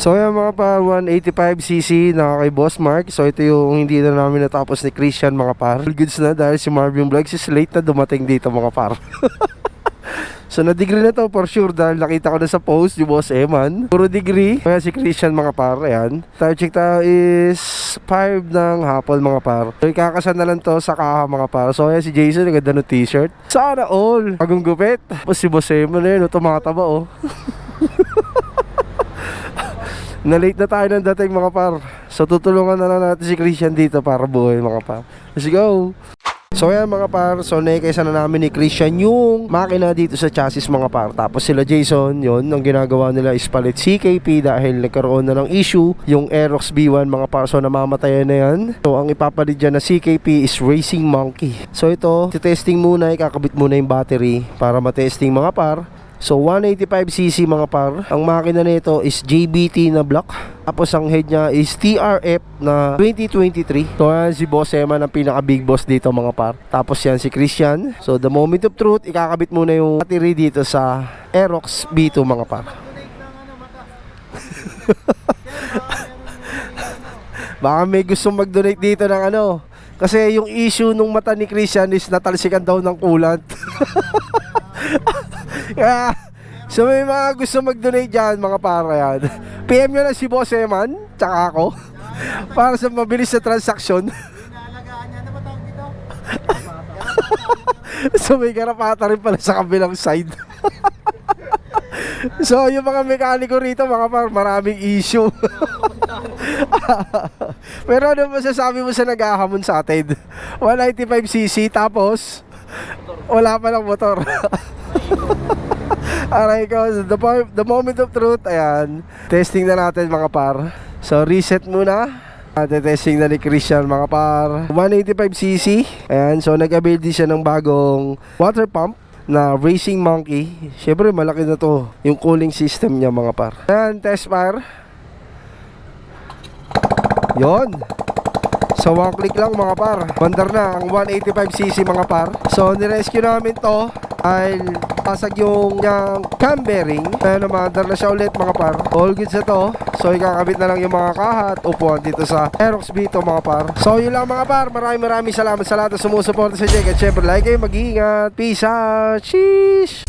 So yan mga par, 185cc na kay Boss Mark. So ito yung hindi na namin natapos ni Christian mga par. All goods na dahil si Marvin Vlogs is late na dumating dito mga par. So na-degree na to for sure dahil nakita ko na sa post yung Boss Eman. Puro degree. Kaya si Christian mga par, ayan. Time check tayo is 5 ng hapon mga par. So ikakasan na lang to sa kaha mga par. So ayan si Jason, ang ganda ng t-shirt. Sana all. Bagong gupit. Tapos si Boss Eman na yun, tumataba oh. Na-late na tayo ng dating mga par. So tutulungan na lang natin si Christian dito para buhay mga par. Let's go! So yan mga par, so naikaysa na namin ni Christian yung makina dito sa chassis mga par. Tapos sila Jason, yun, ang ginagawa nila is palit CKP dahil nagkaroon na ng issue yung Aerox B1 mga par. So namamatayan na yan. So ang ipapalit dyan na CKP is Racing Monkey. So ito, testing muna, ikakabit muna yung battery para matesting mga par. So 185cc mga par. Ang makina nito is JBT na block. Tapos ang head niya is TRF na 2023. So yan si Boss Eman ang pinaka big boss dito mga par. Tapos yan si Christian. So the moment of truth, ikakabit muna yung battery dito sa Aerox B2 mga par. Baka may gustong mag-donate dito ng ano. Kasi yung issue nung mata ni Christian is natalsikan daw ng coolant. Kaya, so may mga gusto mag-donate dyan mga para yan. PM nyo na si Boss Eman, tsaka ako, para sa mabilis na transaksyon. So may karapata rin pala sa kabilang side. So yung mga mekaniko rito mga par, maraming issue. Pero ano masasabi mo sa naghahamon sa atin? 195cc tapos wala pa lang motor. Alright guys, the moment of truth. Ayan, testing na natin mga par. So reset muna. Testing na ni Christian mga par. 185cc. Ayan, so nag-avail din siya ng bagong water pump na Racing Monkey. Siyempre malaki na to yung cooling system niya mga par. Ayan, test fire. Yon. So one click lang mga par, mandar na ang 185cc mga par. So nirescue namin to dahil pasag yung cam bearing. Kaya namandar na siya ulit mga par. All good sa to. So ikakabit na lang yung mga kahat, upuan dito sa Aerox B2 mga par. So yun lang mga par, maraming salamat sa lahat na sumusuporta sa Jake. At syempre like kayo, mag-iingat. Peace out. Sheesh.